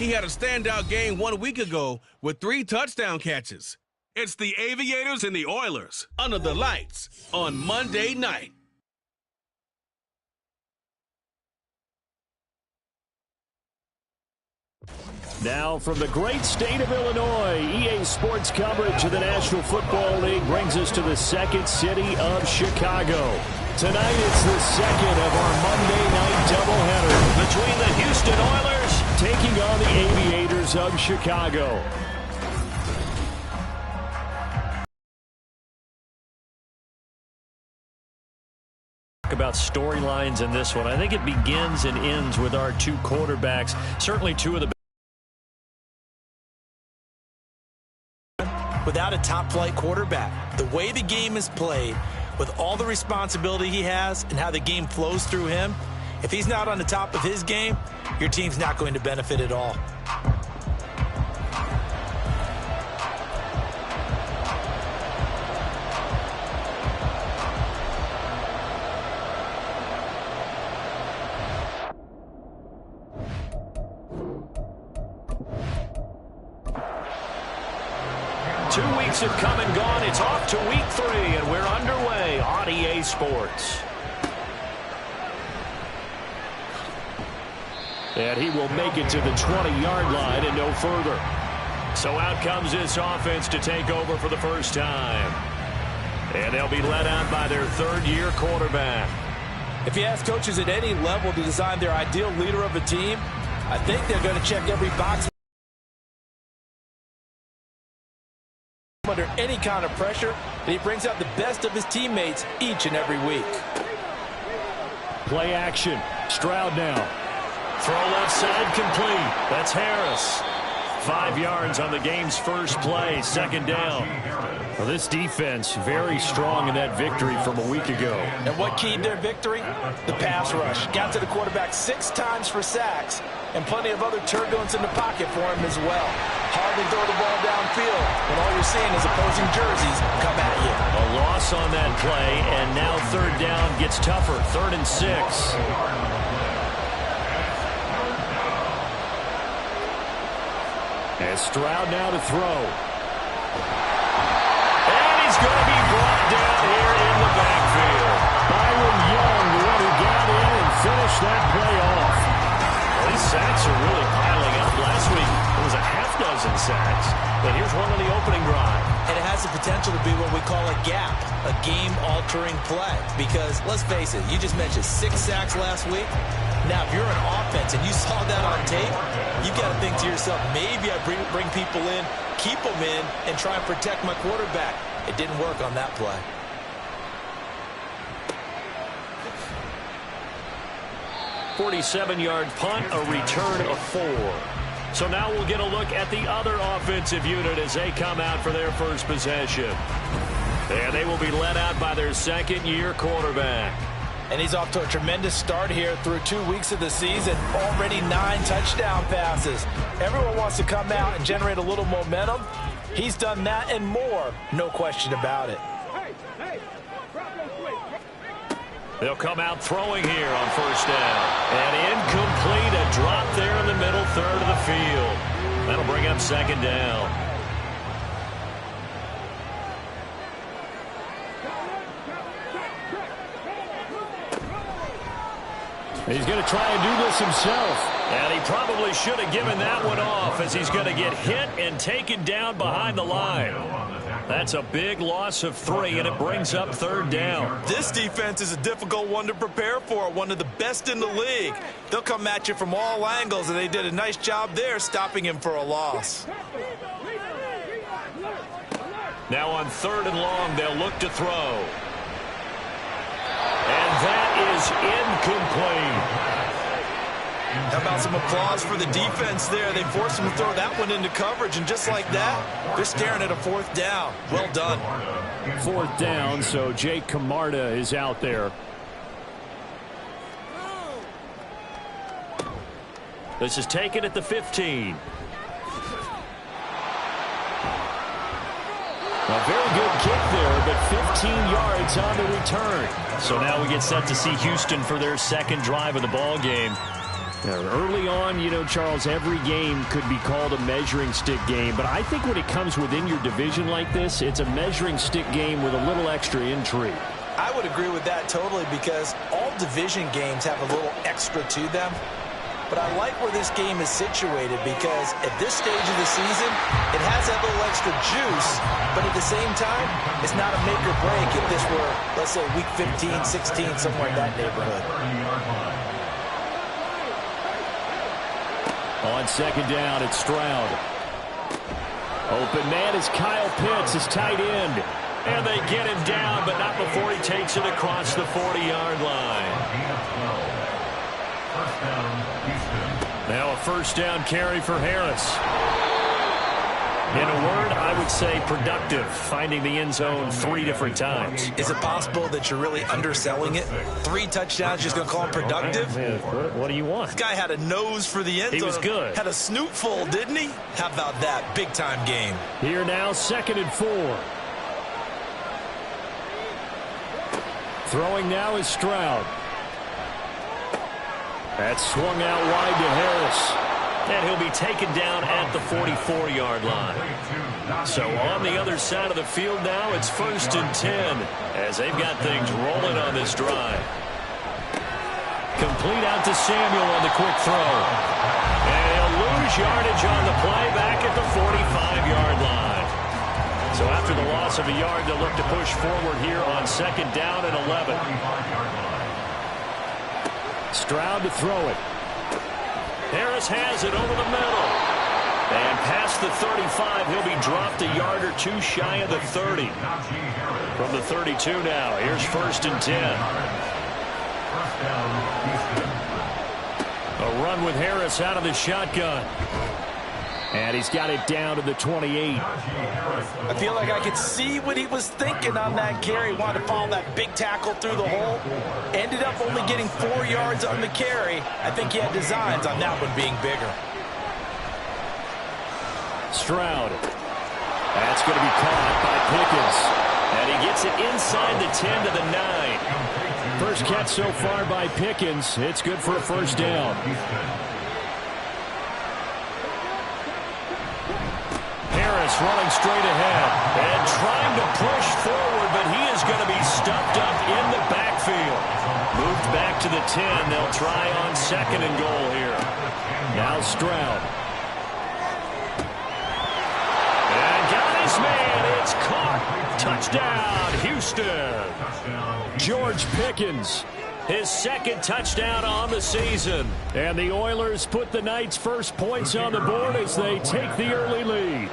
He had a standout game 1 week ago with 3 touchdown catches. It's the Aviators and the Oilers under the lights on Monday night. Now from the great state of Illinois, EA Sports coverage of the National Football League brings us to the second city of Chicago. Tonight it's the second of our Monday night doubleheader between the Houston Oilers taking on the Aviators of Chicago. About storylines in this one. I think it begins and ends with our two quarterbacks. Certainly two of the without a top-flight quarterback. The way the game is played, with all the responsibility he has and how the game flows through him, if he's not on the top of his game, your team's not going to benefit at all. Have come and gone. It's off to week 3, and we're underway on EA Sports. And he will make it to the 20-yard line and no further. So out comes this offense to take over for the first time. And they'll be led out by their third-year quarterback. If you ask coaches at any level to design their ideal leader of a team, I think they're going to check every box under any kind of pressure, and he brings out the best of his teammates each and every week. Play action. Stroud now. Throw left side complete. That's Harris. 5 yards on the game's first play. Second down. Well, this defense very strong in that victory from a week ago. And what keyed their victory? The pass rush. Got to the quarterback 6 times for sacks, and plenty of other turbulence in the pocket for him as well. Hardly throw the ball downfield when all you're seeing is opposing jerseys come at you. A loss on that play, and now third down gets tougher. 3rd and 6. And Stroud now to throw. And he's going to be brought down here in the backfield. Byron Young, the one who got in and finished that play off. Well, these sacks are really piling up. Last week, it was a half-dozen sacks. But here's one on the opening drive. And it has the potential to be what we call a gap, a game-altering play. Because, let's face it, you just mentioned 6 sacks last week. Now, if you're an offense and you saw that on tape, you've got to think to yourself, maybe I bring people in, keep them in, and try and protect my quarterback. It didn't work on that play. .47-yard punt, a return of 4. So now we'll get a look at the other offensive unit as they come out for their first possession. And they will be led out by their second-year quarterback. And he's off to a tremendous start here through 2 weeks of the season. Already 9 touchdown passes. Everyone wants to come out and generate a little momentum. He's done that and more, no question about it. They'll come out throwing here on first down. And incomplete, a drop there in the middle third of the field. That'll bring up second down. He's going to try and do this himself. And he probably should have given that one off as he's going to get hit and taken down behind the line. That's a big loss of 3, and it brings up third down. This defense is a difficult one to prepare for, one of the best in the league. They'll come at you from all angles, and they did a nice job there stopping him for a loss. Now on 3rd and long, they'll look to throw. And that is incomplete. How about some applause for the defense there? They forced him to throw that one into coverage, and just like that, they're staring at a 4th down. Well done. 4th down, so Jake Camarda is out there. This is taken at the 15. A very good kick there, but 15 yards on the return. So now we get set to see Houston for their second drive of the ball game. Early on, you know, Charles, every game could be called a measuring stick game. But I think when it comes within your division like this, it's a measuring stick game with a little extra intrigue. I would agree with that totally because all division games have a little extra to them. But I like where this game is situated because at this stage of the season, it has that little extra juice, but at the same time, it's not a make or break if this were, let's say, week 15, 16, somewhere in that neighborhood. On second down, it's Stroud. Open man is Kyle Pitts, his tight end. And they get him down, but not before he takes it across the 40-yard line. Now a first down carry for Harris. In a word, I would say productive, finding the end zone 3 different times. Is it possible that you're really underselling it? 3 touchdowns, just going to call him productive? What do you want? This guy had a nose for the end zone. He was good. Had a snoot full, didn't he? How about that? Big-time game. Here now, 2nd and 4. Throwing now is Stroud. That's swung out wide to Harris. And he'll be taken down at the 44-yard line. So on the other side of the field now, it's 1st and 10 as they've got things rolling on this drive. Complete out to Samuel on the quick throw. And he'll lose yardage on the play back at the 45-yard line. So after the loss of a yard, they'll look to push forward here on 2nd down and 11. Stroud to throw it. Harris has it over the middle. And past the 35, he'll be dropped a yard or 2 shy of the 30. From the 32 now, here's 1st and 10. A run with Harris out of the shotgun. And he's got it down to the 28. I feel like I could see what he was thinking on that carry. Wanted to follow that big tackle through the hole. Ended up only getting 4 yards on the carry. I think he had designs on that one being bigger. Stroud. That's going to be caught by Pickens. And he gets it inside the 10 to the 9. First catch so far by Pickens. It's good for a first down. Harris running straight ahead and trying to push forward, but he is going to be stuffed up in the backfield. Moved back to the 10. They'll try on 2nd and goal here. Now Stroud. And got his man. It's caught. Touchdown, Houston. George Pickens. His 2nd touchdown on the season. And the Oilers put the Knights' first points on the board as they take the early lead.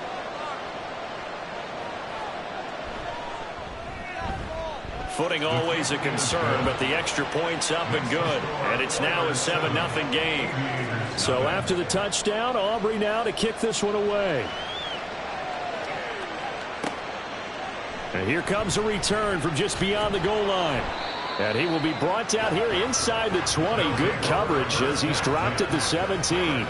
Footing always a concern, but the extra point's up and good. And it's now a 7-0 game. So after the touchdown, Aubrey now to kick this one away. And here comes a return from just beyond the goal line. And he will be brought down here inside the 20. Good coverage as he's dropped at the 17.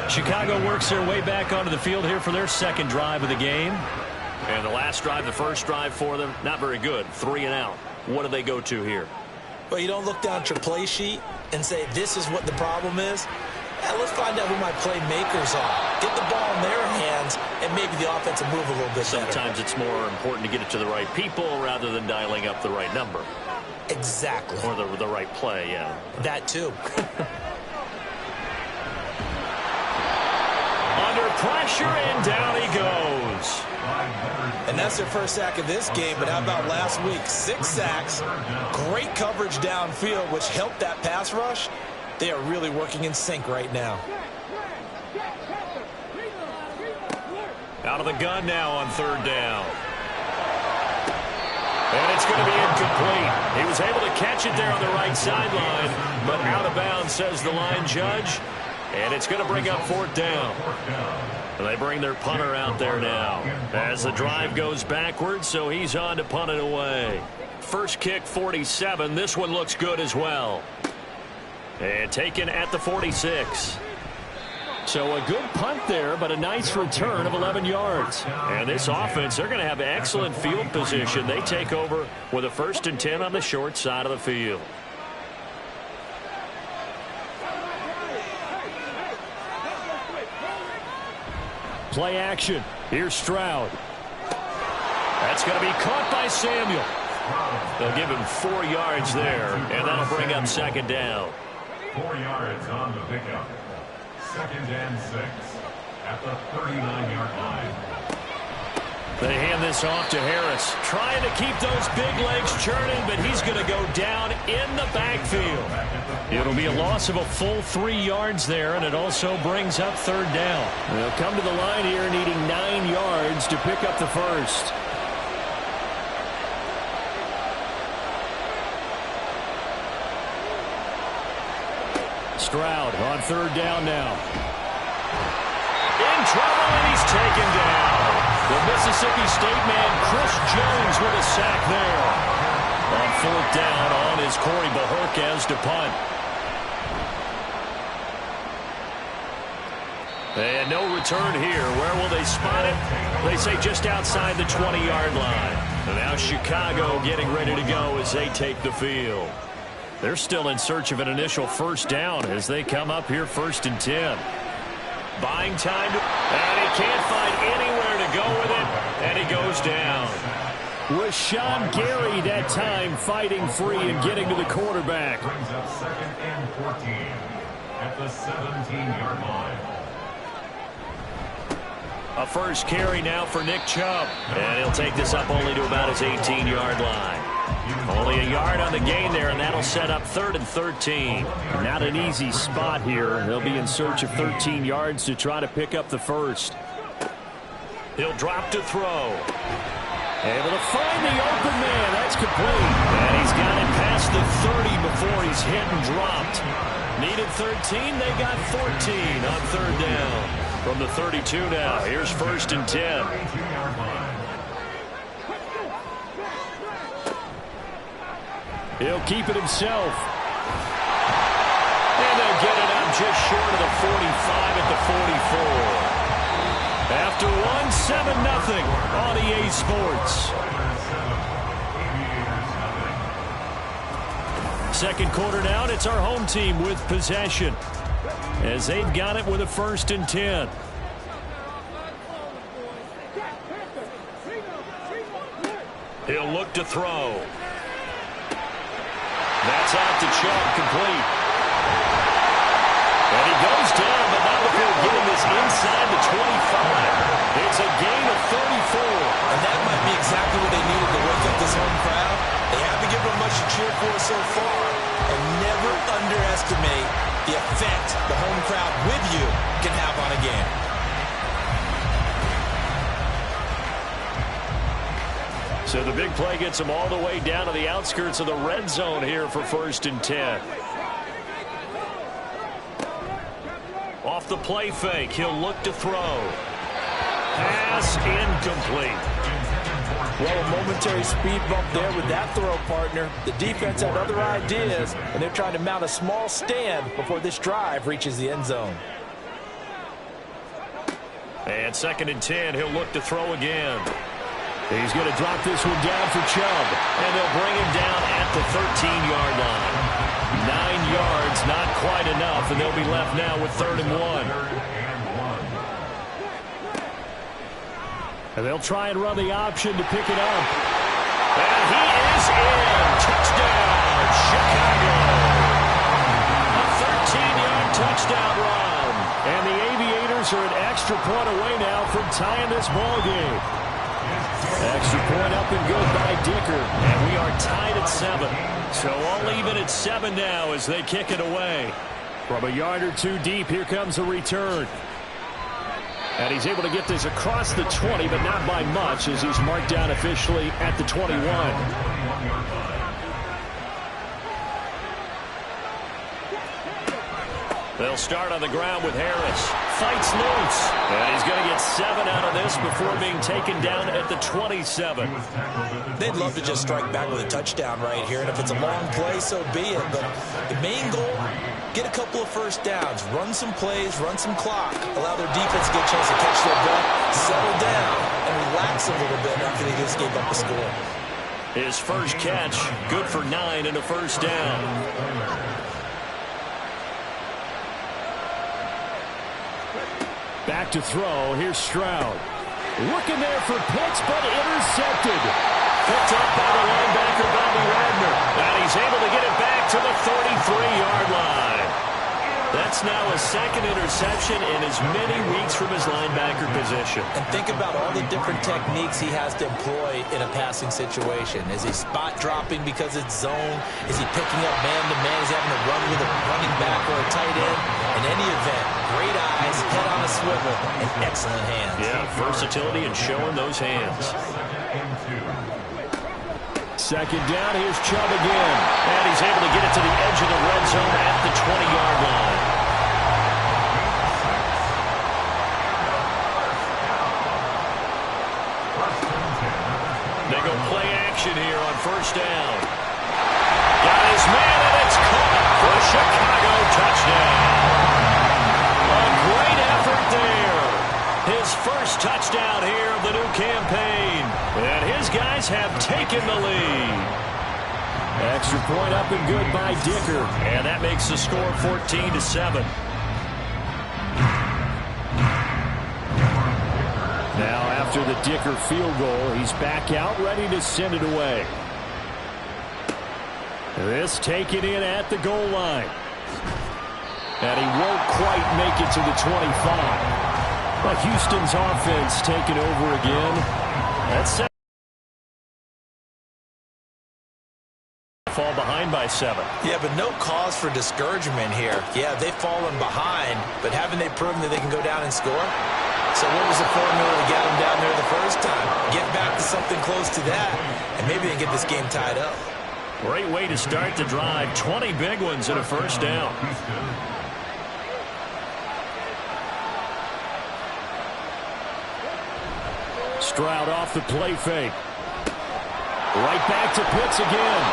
Chicago works their way back onto the field here for their 2nd drive of the game. And the last drive, the first drive for them, not very good. 3 and out. What do they go to here? Well, you don't look down at your play sheet and say, this is what the problem is. Yeah, let's find out who my playmakers are. Get the ball in their hands, and maybe the offense will move a little bit better. Sometimes it's more important to get it to the right people rather than dialing up the right number. Exactly. Or the right play, yeah. That too. Under pressure, and down he goes. And that's their first sack of this game, but how about last week? 6 sacks, great coverage downfield, which helped that pass rush. They are really working in sync right now. Out of the gun now on 3rd down. And it's going to be incomplete. He was able to catch it there on the right sideline, but out of bounds, says the line judge. And it's going to bring up 4th down. And they bring their punter out there now as the drive goes backwards, so he's on to punt it away. First kick, 47. This one looks good as well. And taken at the 46. So a good punt there, but a nice return of 11 yards. And this offense, they're going to have excellent field position. They take over with a 1st and 10 on the short side of the field. Play action. Here's Stroud. That's going to be caught by Samuel. They'll give him 4 yards there, and that'll bring up second down. 4 yards on the pickup. 2nd and 6 at the 39-yard line. They hand this off to Harris. Trying to keep those big legs churning, but he's going to go down in the backfield. It'll be a loss of a full 3 yards there, and it also brings up third down. They'll come to the line here needing 9 yards to pick up the first. Stroud on third down now. In trouble, and he's taken down. The Mississippi State man, Chris Jones, with a sack there. On fourth down on is Corey Bojorquez to punt. And no return here. Where will they spot it? They say just outside the 20-yard line. And now Chicago getting ready to go as they take the field. They're still in search of an initial first down as they come up here 1st and 10. Buying time, and he can't find anywhere to go with it, and he goes down. Rashawn Gary that time fighting free and getting to the quarterback. Brings up 2nd and 14 at the 17-yard line. A first carry now for Nick Chubb, and he'll take this up only to about his 18-yard line. Only a yard on the gain there, and that'll set up 3rd and 13. Not an easy spot here. They'll be in search of 13 yards to try to pick up the first. He'll drop to throw. Able to find the open man. That's complete. And he's got it past the 30 before he's hit and dropped. Needed 13. They got 14 on third down. From the 32 now. Here's 1st and 10. He'll keep it himself. And they'll get it out just short of the 45 at the 44. After one, 7-0 on EA Sports. Second quarter now, and it's our home team with possession as they've got it with a 1st and 10. He'll look to throw. That's out to Chubb, complete. And he goes down, but not before getting this inside the 25. It's a gain of 34. And that might be exactly what they needed to wake up this home crowd. They haven't given them much to cheer for so far. And never underestimate the effect the home crowd with you can have on a game. So the big play gets him all the way down to the outskirts of the red zone here for 1st and 10. Off the play fake, he'll look to throw. Pass incomplete. Well, a momentary speed bump there with that throw, partner. The defense had other ideas, and they're trying to mount a small stand before this drive reaches the end zone. And 2nd and 10, he'll look to throw again. He's going to drop this one down for Chubb, and they'll bring him down at the 13-yard line. 9 yards, not quite enough, and they'll be left now with 3rd and 1. And they'll try and run the option to pick it up. And he is in. Touchdown, Chicago. A 13-yard touchdown run. And the Aviators are an extra point away now from tying this ball game. Extra point up and good by Dicker. And we are tied at 7. So all even at 7 now as they kick it away. From a yard or two deep, here comes a return. And he's able to get this across the 20, but not by much as he's marked down officially at the 21. They'll start on the ground with Harris. Fights loose. And he's going to get 7 out of this before being taken down at the 27. They'd love to just strike back with a touchdown right here, and if it's a long play, so be it. But the main goal, get a couple of first downs, run some plays, run some clock, allow their defense to get a chance to catch their breath, settle down, and relax a little bit after they just gave up the score. His first catch, good for 9 and a first down. Back to throw. Here's Stroud. Looking there for Pitts, but intercepted. Picked up by the linebacker, Bobby Wagner. And he's able to get it back to the 33-yard line. That's now a second interception in as many weeks from his linebacker position. And think about all the different techniques he has to employ in a passing situation. Is he spot dropping because it's zone? Is he picking up man-to-man? Is he having to run with a running back or a tight end? In any event, great eyes, head on a swivel, and excellent hands. Yeah, versatility and showing those hands. Second down, here's Chubb again. And he's able to get it to the edge of the red zone at the 20-yard line. They go play action here on first down. Got his man, and it's caught for a Chicago touchdown. A great effort there. His first touchdown here of the new campaign. And his guys have taken the lead. Extra point up and good by Dicker. And that makes the score 14-7. Now after the Dicker field goal, he's back out ready to send it away. This taken in at the goal line. And he won't quite make it to the 25. But Houston's offense taking over again. That's fall behind by 7. Yeah, but no cause for discouragement here. Yeah, they've fallen behind, but haven't they proven that they can go down and score? So what was the formula to get them down there the first time? Get back to something close to that, and maybe they get this game tied up. Great way to start the drive. 20 big ones and a first down. Stroud off the play fake. Right back to Pitts again.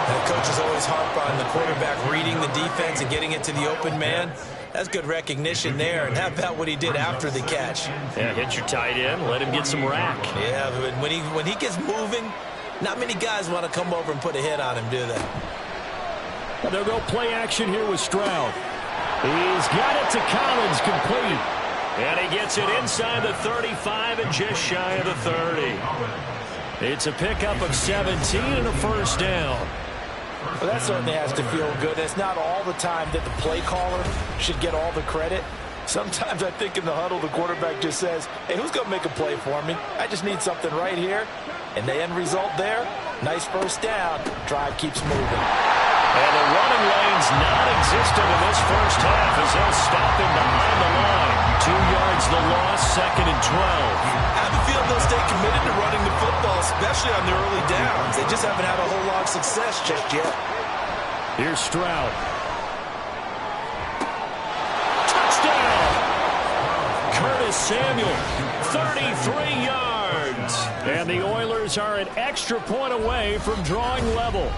The coaches always harp on the quarterback reading the defense and getting it to the open man. That's good recognition there. And how about what he did after the catch? Yeah, hit your tight end, let him get some rack. Yeah, but when he gets moving, not many guys want to come over and put a hit on him, do they? Well, they'll go play action here with Stroud. He's got it to Collins, complete. And he gets it inside the 35 and just shy of the 30. It's a pickup of 17 and a first down. Well, that certainly has to feel good. It's not all the time that the play caller should get all the credit. Sometimes I think in the huddle, the quarterback just says, hey, who's going to make a play for me? I just need something right here. And the end result there, nice first down. Drive keeps moving. And the running lane's non-existent in this first half as they'll stop him behind the line. 2 yards the loss, second and 12. I have a feeling they'll stay committed to running the football, especially on the early downs. They just haven't had a whole lot of success just yet. Here's Stroud. Touchdown! Curtis Samuel, 33 yards. And the Oilers are an extra point away from drawing level.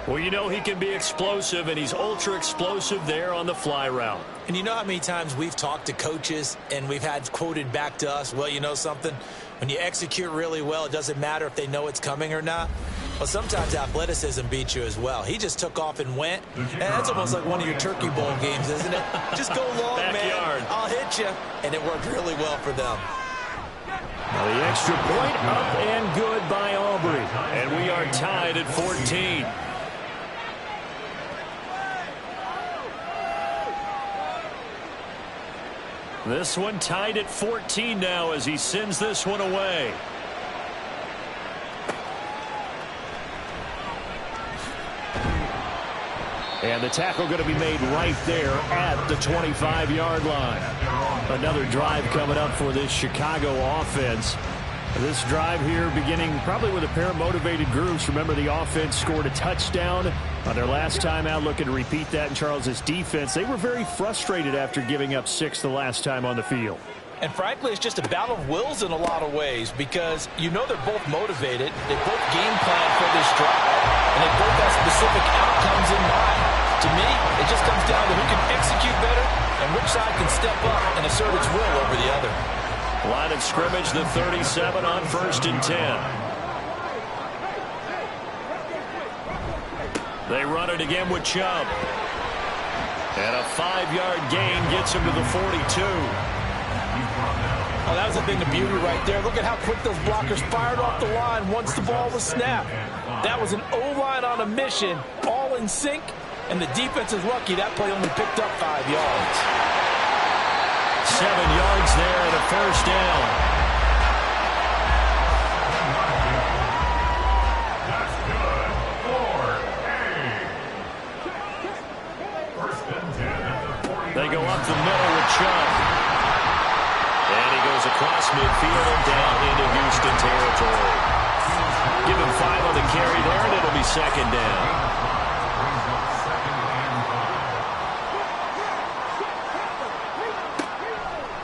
Well, you know he can be explosive, and he's ultra-explosive there on the fly route. And you know how many times we've talked to coaches and we've had quoted back to us, well, you know something? When you execute really well, it doesn't matter if they know it's coming or not. Well, sometimes athleticism beats you as well. He just took off and went. And that's almost like one of your Turkey Bowl games, isn't it? Just go long, Backyard. man. I'll hit you. And it worked really well for them. Now the extra point up and good by Aubrey. And we are tied at 14. This one tied at 14 now as he sends this one away. And the tackle going to be made right there at the 25-yard line. Another drive coming up for this Chicago offense. This drive here beginning probably with a pair of motivated groups. Remember, the offense scored a touchdown on their last time out. Looking to repeat that in Charles's defense. They were very frustrated after giving up 6 the last time on the field. And frankly, it's just a battle of wills in a lot of ways because you know they're both motivated. They both game plan for this drive, and they both have specific outcomes in mind. To me, it just comes down to who can execute better and which side can step up and assert its will over the other. Line of scrimmage, the 37 on 1st and 10. They run it again with Chubb. And a 5-yard gain gets him to the 42. Oh, that was a thing of beauty right there. Look at how quick those blockers fired off the line once the ball was snapped. That was an O-line on a mission, all in sync, and the defense is lucky that play only picked up 5 yards. 7 yards there and a first down. That's good. 4A. First and 10 at the 40. They go up the middle with Chubb. And he goes across midfield and down into Houston territory. Give him 5 on the carry there, and it'll be second down.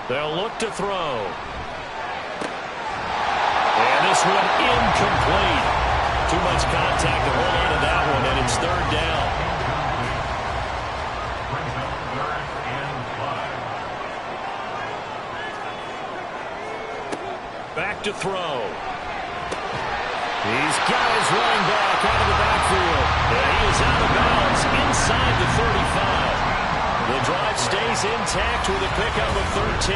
They'll look to throw. And this one incomplete. Too much contact to hold on to that one, and it's third down. Back to throw. He's got his running back out of the backfield. And he is out of bounds inside the 35. The drive stays intact with a pickup of 13.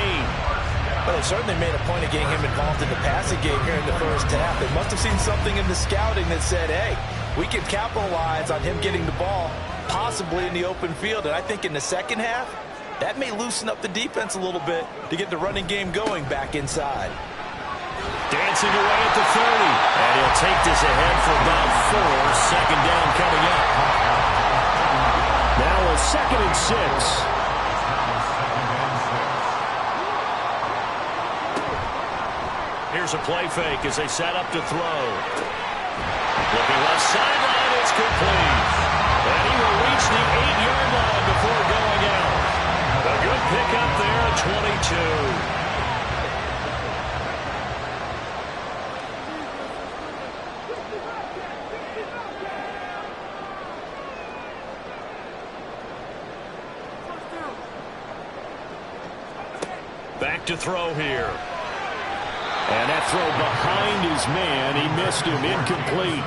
Well, they certainly made a point of getting him involved in the passing game here in the first half. They must have seen something in the scouting that said, hey, we can capitalize on him getting the ball, possibly in the open field. And I think in the second half, that may loosen up the defense a little bit to get the running game going back inside. Dancing away at the 30. And he'll take this ahead for about 4. Second down coming up. Now a 2nd and 6. Here's a play fake as they set up to throw. Looking left sideline, it's complete. And he will reach the 8-yard line before going out. A good pickup there at 22. Back to throw here. And that throw behind his man. He missed him. Incomplete.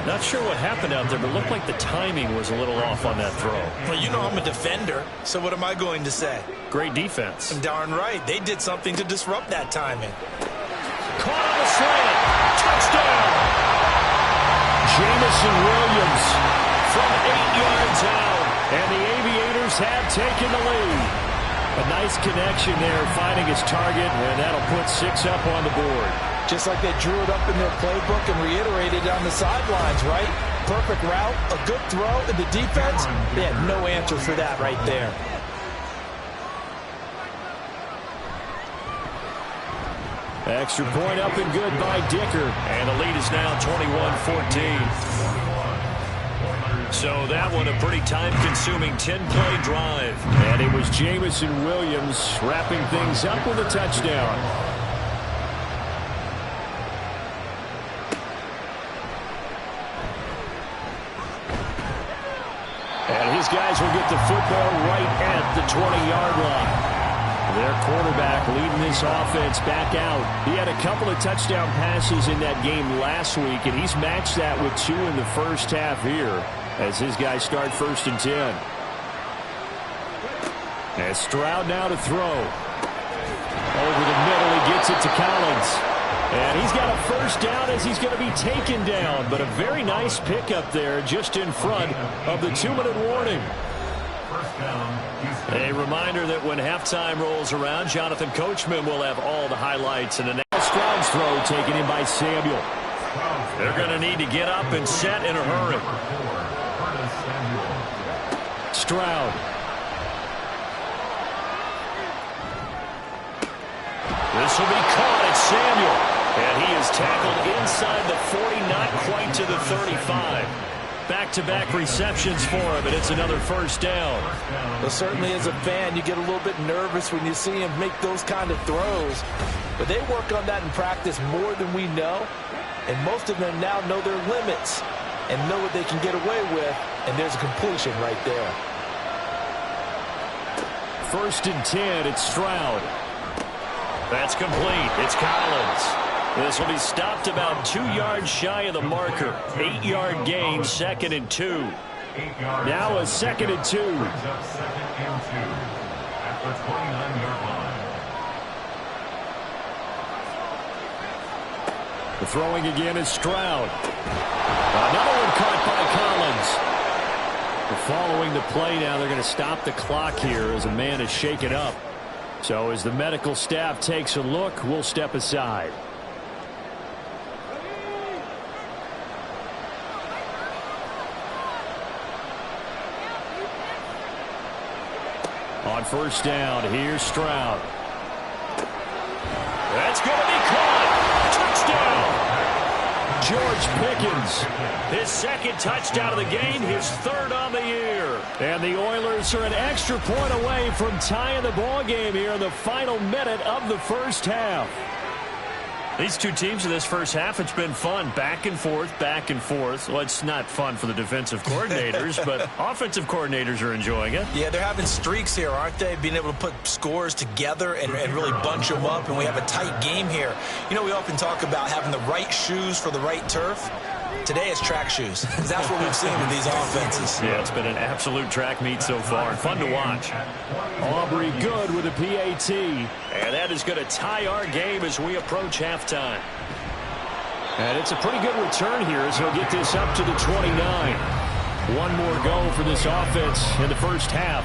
Not sure what happened out there, but it looked like the timing was a little off on that throw. Well, you know I'm a defender, so what am I going to say? Great defense. Darn right. They did something to disrupt that timing. Caught on a slant. Touchdown. Jamison Williams from 8 yards out. And the Aviators have taken the lead. A nice connection there, finding his target, and that'll put 6 up on the board. Just like they drew it up in their playbook and reiterated on the sidelines, right? Perfect route, a good throw, and the defense, they had no answer for that right there. Extra point up and good by Dicker. And the lead is now 21-14. So that one a pretty time-consuming 10-play drive. And it was Jamison Williams wrapping things up with a touchdown. And his guys will get the football right at the 20-yard line. Their quarterback leading this offense back out. He had a couple of touchdown passes in that game last week, and he's matched that with 2 in the first half here as his guys start 1st and 10. And Stroud now to throw. Over the middle, he gets it to Collins. And he's got a first down as he's going to be taken down. But a very nice pickup there just in front of the 2-minute warning. A reminder that when halftime rolls around, Jonathan Coachman will have all the highlights. And now Stroud's throw taken in by Samuel. They're going to need to get up and set in a hurry. Stroud. This will be caught at Samuel. And he is tackled inside the 40, not quite to the 35. Back-to-back receptions for him, and it's another first down. Well, certainly as a fan, you get a little bit nervous when you see him make those kind of throws. But they work on that in practice more than we know. And most of them now know their limits and know what they can get away with. And there's a completion right there. 1st and 10, it's Stroud. That's complete. It's Collins. This will be stopped about 2 yards shy of the marker. 8-yard gain, 2nd and 2. Now a 2nd and 2. Brings up 2nd and 2 at the 29-yard line. The throwing again is Stroud. Another one caught by Collins. Following the play now, they're going to stop the clock here as a man is shaken up. So as the medical staff takes a look, we'll step aside. On first down, here's Stroud. That's going to be caught. Touchdown. George Pickens. His 2nd touchdown of the game, his 3rd on the year. And the Oilers are an extra point away from tying the ball game here in the final minute of the first half. These two teams in this first half, it's been fun. Back and forth, back and forth. Well, it's not fun for the defensive coordinators, but offensive coordinators are enjoying it. Yeah, they're having streaks here, aren't they? Being able to put scores together and really bunch them up, and we have a tight game here. You know, we often talk about having the right shoes for the right turf. Today it's track shoes, because that's what we've seen with these offenses. Yeah, it's been an absolute track meet so far, and fun to watch. Aubrey Good with a PAT. And that is going to tie our game as we approach halftime. And it's a pretty good return here as he'll get this up to the 29. One more go for this offense in the first half.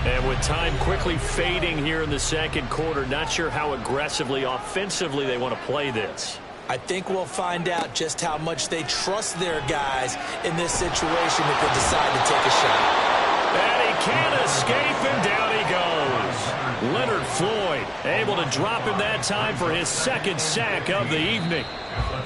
And with time quickly fading here in the second quarter, not sure how aggressively, offensively they want to play this. I think we'll find out just how much they trust their guys in this situation if they decide to take a shot. And he can't escape, and down he goes. Leonard Floyd able to drop him that time for his 2nd sack of the evening.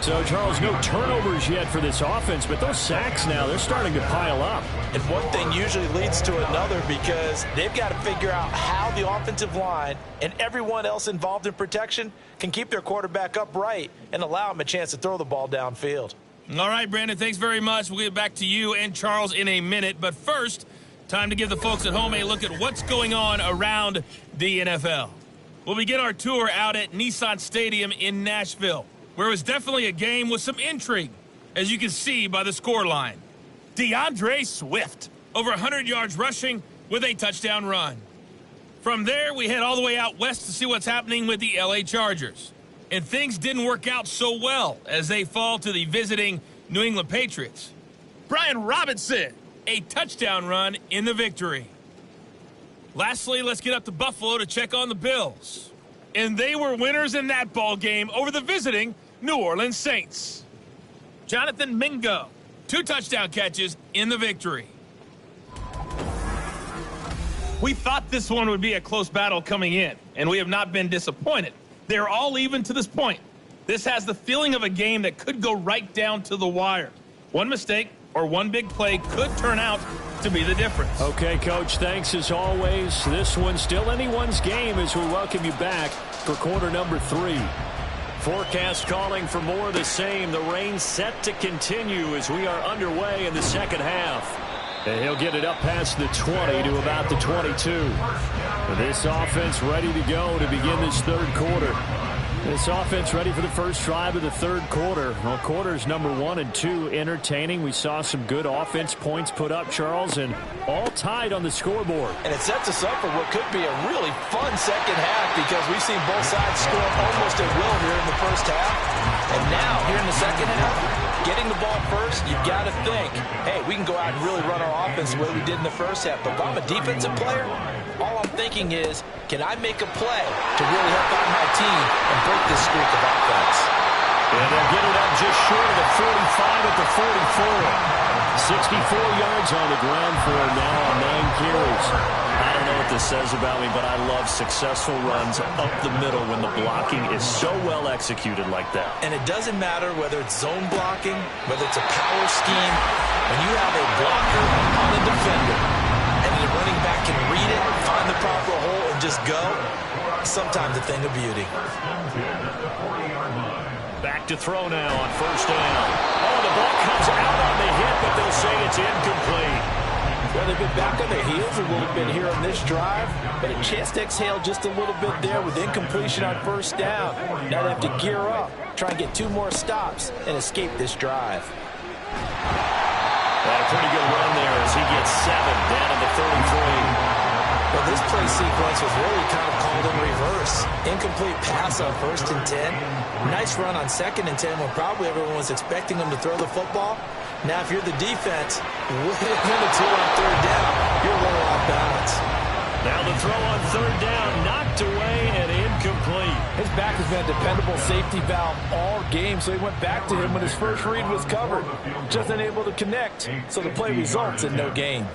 So, Charles, no turnovers yet for this offense, but those sacks now, they're starting to pile up. And one thing usually leads to another because they've got to figure out how the offensive line and everyone else involved in protection can keep their quarterback upright and allow him a chance to throw the ball downfield. All right, Brandon, thanks very much. We'll get back to you and Charles in a minute. But first, time to give the folks at home a look at what's going on around the NFL. We'll begin our tour out at Nissan Stadium in Nashville, where it was definitely a game with some intrigue, as you can see by the scoreline. DeAndre Swift, over 100 yards rushing with a touchdown run. From there, we head all the way out west to see what's happening with the LA Chargers. And things didn't work out so well as they fall to the visiting New England Patriots. Brian Robinson, a touchdown run in the victory. Lastly, let's get up to Buffalo to check on the Bills. And they were winners in that ball game over the visiting New Orleans Saints. Jonathan Mingo, 2 touchdown catches in the victory. We thought this one would be a close battle coming in, and we have not been disappointed. They're all even to this point. This has the feeling of a game that could go right down to the wire. One mistake or one big play could turn out to be the difference. Okay, Coach, thanks as always. This one's still anyone's game as we welcome you back for quarter number 3. Forecast calling for more of the same. The rain set to continue as we are underway in the second half. And he'll get it up past the 20 to about the 22. This offense ready to go to begin this third quarter. This offense ready for the first drive of the third quarter. Well, quarters number 1 and 2 entertaining. We saw some good offense points put up, Charles, and all tied on the scoreboard. And it sets us up for what could be a really fun second half because we've seen both sides score almost at will here in the first half. And now, here in the second half, getting the ball first, you've got to think, hey, we can go out and really run our offense the way we did in the first half. But if I'm a defensive player, all I'm thinking is, can I make a play to really help out my team and break this streak of offense? And they'll get it up just short of the 45 at the 44. 64 yards on the ground for him now on 9 carries. I don't know what this says about me, but I love successful runs up the middle when the blocking is so well executed like that. And it doesn't matter whether it's zone blocking, whether it's a power scheme. When you have a blocker on a defender and the running back can read it, find the proper hole, and just go, sometimes a thing of beauty. Back to throw now on first down. Oh, the ball comes out on the hit, but they'll say it's incomplete. Well, they've been back on their heels a little bit here on this drive, but a chance to exhale just a little bit there with incompletion on first down. Now they have to gear up, try and get 2 more stops, and escape this drive. And a pretty good run there as he gets 7 down to the 33. Well, this play sequence was really kind of called in reverse. Incomplete pass on 1st and 10. Nice run on 2nd and 10 when probably everyone was expecting him to throw the football. Now, if you're the defense, with a 2 on 3rd down, you're a little off balance. Now the throw on 3rd down, knocked away and incomplete. His back has been a dependable safety valve all game, so he went back to him when his first read was covered. Just unable to connect, so the play results in no gain.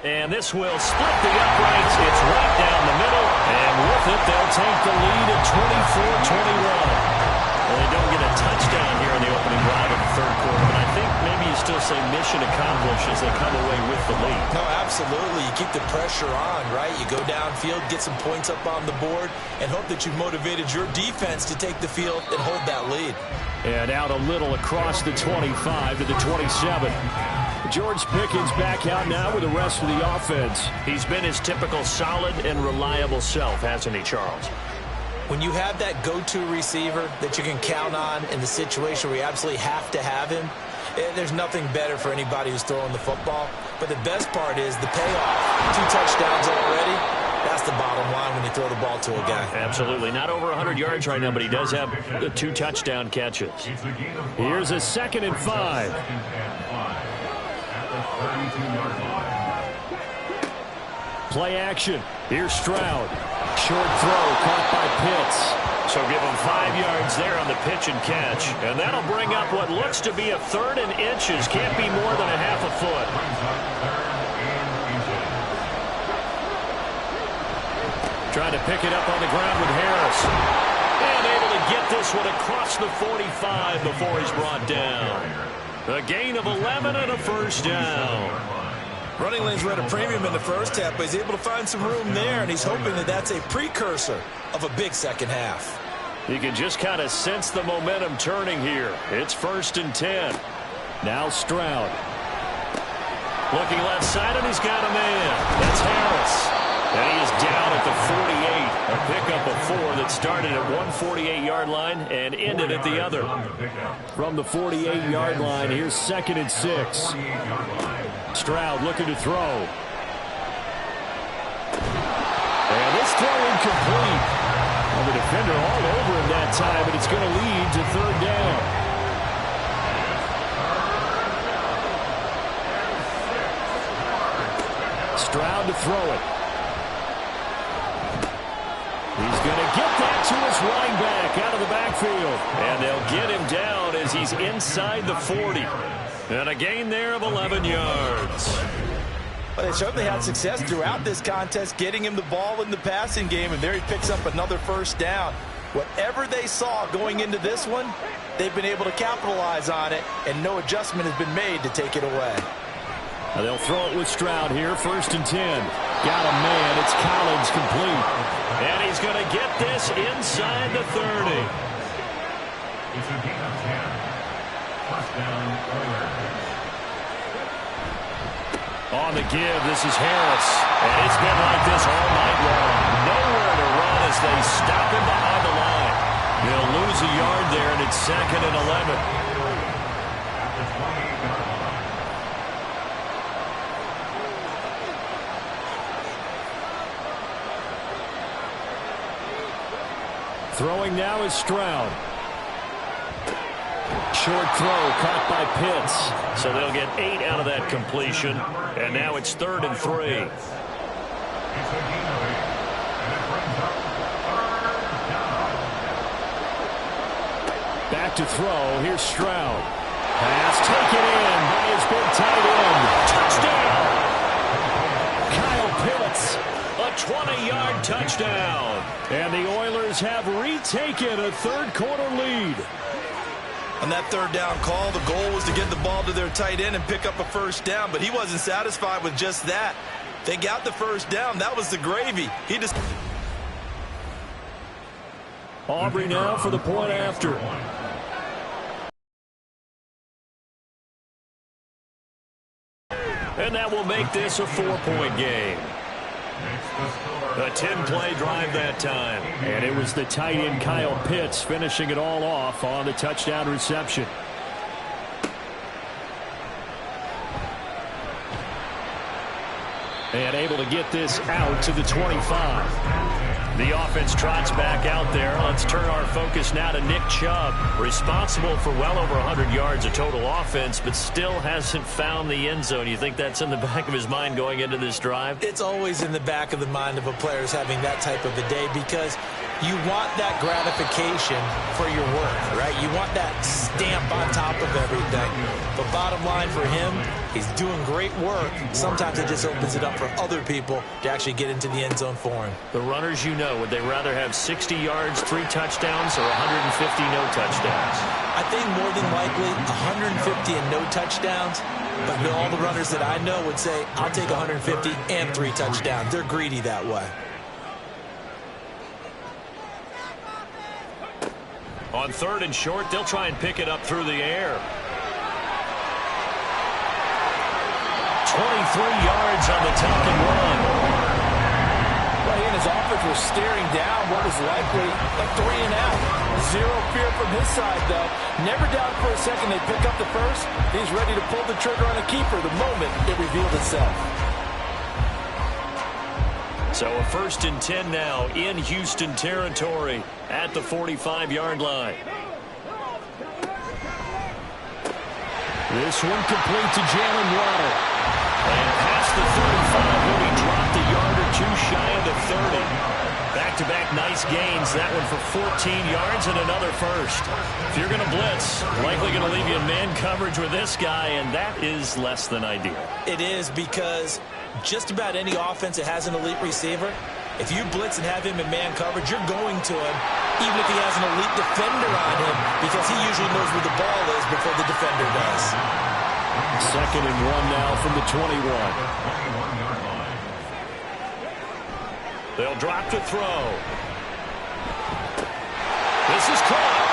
And this will split the uprights. It's right down the middle. And with it, they'll take the lead at 24-21. Well, they don't get a touchdown here in the opening drive of the 3rd quarter, but I think maybe you still say mission accomplished as they come away with the lead. No, absolutely. You keep the pressure on, right? You go downfield, get some points up on the board, and hope that you've motivated your defense to take the field and hold that lead. And out a little across the 25 to the 27. George Pickens back out now with the rest of the offense. He's been his typical solid and reliable self, hasn't he, Charles? When you have that go-to receiver that you can count on in the situation where you absolutely have to have him, there's nothing better for anybody who's throwing the football. But the best part is the payoff. 2 touchdowns already. That's the bottom line when you throw the ball to a guy. Absolutely. Not over 100 yards right now, but he does have the 2 touchdown catches. Here's a 2nd and 5. Play action. Here's Stroud. Short throw caught by Pitts. So give him 5 yards there on the pitch and catch. And that'll bring up what looks to be a 3rd and inches. Can't be more than a half a foot. Trying to pick it up on the ground with Harris. And able to get this one across the 45 before he's brought down. A gain of 11 and a 1st down. Running lanes were at a premium in the first half, but he's able to find some room there, and he's hoping that that's a precursor of a big second half. You can just kind of sense the momentum turning here. It's 1st and 10. Now Stroud. Looking left side, and he's got a man. That's Harris. And he is down at the 48. A pickup of 4 that started at 148-yard line and ended at the other. From the 48-yard line, here's 2nd and 6. Stroud looking to throw. And this throw incomplete. Well, the defender all over him that time, but it's going to lead to 3rd down. Stroud to throw it. He's going to get that to his running back out of the backfield. And they'll get him down as he's inside the 40. And a gain there of 11 yards. Well, they certainly had success throughout this contest, getting him the ball in the passing game, and there he picks up another 1st down. Whatever they saw going into this one, they've been able to capitalize on it, and no adjustment has been made to take it away. Now they'll throw it with Stroud here, 1st and 10. Got a man, it's Collins complete. And he's going to get this inside the 30. It's a gain of 10. First down, Oilers. On the give, this is Harris. And it's been like this all night long. Nowhere to run as they stop him behind the line. He'll lose a yard there, and it's 2nd and 11. Throwing now is Stroud. Short throw caught by Pitts. So they'll get 8 out of that completion. And now it's 3rd and 3. Back to throw. Here's Stroud. Pass taken in by his big tight end. Touchdown! Kyle Pitts. A 20-yard touchdown. And the Oilers have retaken a 3rd quarter lead. On that 3rd down call, the goal was to get the ball to their tight end and pick up a 1st down, but he wasn't satisfied with just that. They got the 1st down. That was the gravy. He just... Aubrey now for the point after. And that will make this a 4-point game. A 10-play drive that time. And it was the tight end Kyle Pitts finishing it all off on the touchdown reception. And able to get this out to the 25. The offense trots back out there. Let's turn our focus now to Nick Chubb, responsible for well over 100 yards of total offense, but still hasn't found the end zone. You think that's in the back of his mind going into this drive? It's always in the back of the mind of a player having that type of a day, because you want that gratification for your work, right? You want that stamp on top of everything. But bottom line for him, he's doing great work. Sometimes it just opens it up for other people to actually get into the end zone for him. The runners, you know, would they rather have 60 yards, 3 touchdowns, or 150 no touchdowns? I think more than likely 150 and no touchdowns. But all the runners that I know would say, I'll take 150 and 3 touchdowns. They're greedy that way. On 3rd and short, they'll try and pick it up through the air. 23 yards on the tuck and run. Well, he and his offense were staring down what was likely a 3 and out. Zero fear from his side, though. Never doubted for a second they'd pick up the first. He's ready to pull the trigger on a keeper the moment it revealed itself. So a 1st and 10 now in Houston territory at the 45-yard line. This one complete to Jalen Waddle. And past the 35 when he dropped a yard or 2 shy of the 30. Back-to-back nice gains. That one for 14 yards and another first. If you're going to blitz, likely going to leave you in man coverage with this guy, and that is less than ideal. It is, because just about any offense that has an elite receiver, if you blitz and have him in man coverage, you're going to him, even if he has an elite defender on him, because he usually knows where the ball is before the defender does. 2nd and 1 now from the 21. They'll drop to throw. This is caught.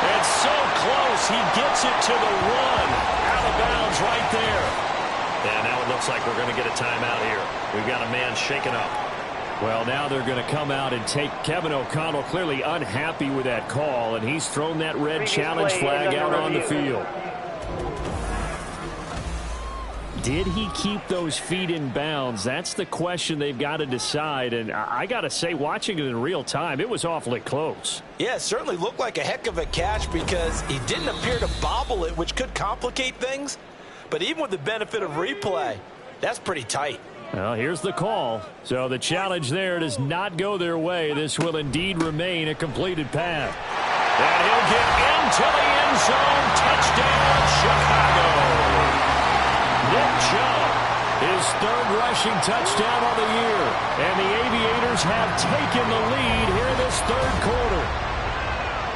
And so close. He gets it to the 1. Out of bounds right there. And now it looks like we're going to get a timeout here. We've got a man shaken up. Well, now they're going to come out and take Kevin O'Connell, clearly unhappy with that call, and he's thrown that red challenge flag out on the field. Did he keep those feet in bounds? That's the question they've got to decide. And I got to say, watching it in real time, it was awfully close. Yeah, it certainly looked like a heck of a catch, because he didn't appear to bobble it, which could complicate things. But even with the benefit of replay, that's pretty tight. Well, here's the call. So the challenge there does not go their way. This will indeed remain a completed pass. And he'll get into the end zone. Touchdown, Chicago. Nick Chubb, his 3rd rushing touchdown on the year. And the Aviators have taken the lead here in this 3rd quarter.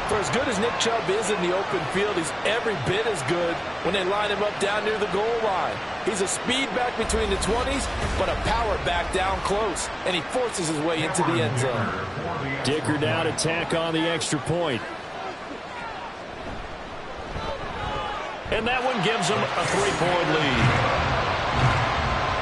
For as good as Nick Chubb is in the open field, he's every bit as good when they line him up down near the goal line. He's a speed back between the 20s, but a power back down close, and he forces his way into the end zone. Dicker now to tack on the extra point. And that one gives them a 3-point lead.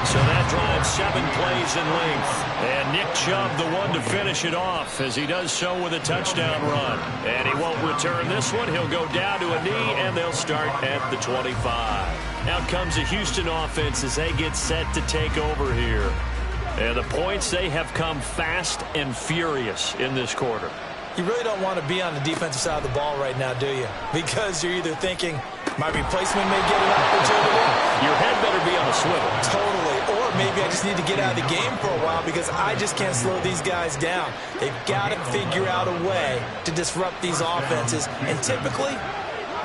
So that drives 7 plays in length. And Nick Chubb, the one to finish it off, as he does so with a touchdown run. And he won't return this one. He'll go down to a knee, and they'll start at the 25. Out comes the Houston offense as they get set to take over here. And the points, they have come fast and furious in this quarter. You really don't want to be on the defensive side of the ball right now, do you? Because you're either thinking, my replacement may get an opportunity. Your head better be on a swivel. Totally. Or maybe I just need to get out of the game for a while, because I just can't slow these guys down. They've got to figure out a way to disrupt these offenses. And typically,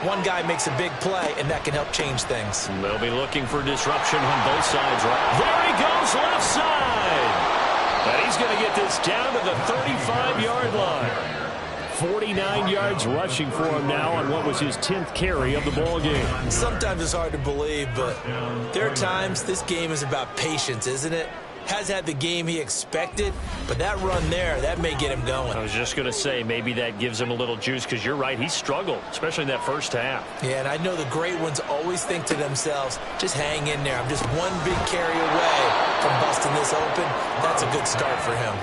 one guy makes a big play, and that can help change things. They'll be looking for disruption on both sides, right? There he goes, left side. And he's going to get this down to the 35-yard line. 49 yards rushing for him now on what was his 10th carry of the ball game. Sometimes it's hard to believe, but there are times this game is about patience, isn't it? Has had the game he expected, but that run there, that may get him going. I was just going to say, maybe that gives him a little juice, because you're right, he struggled, especially in that first half. Yeah, and I know the great ones always think to themselves, just hang in there. I'm just one big carry away from busting this open. That's a good start for him.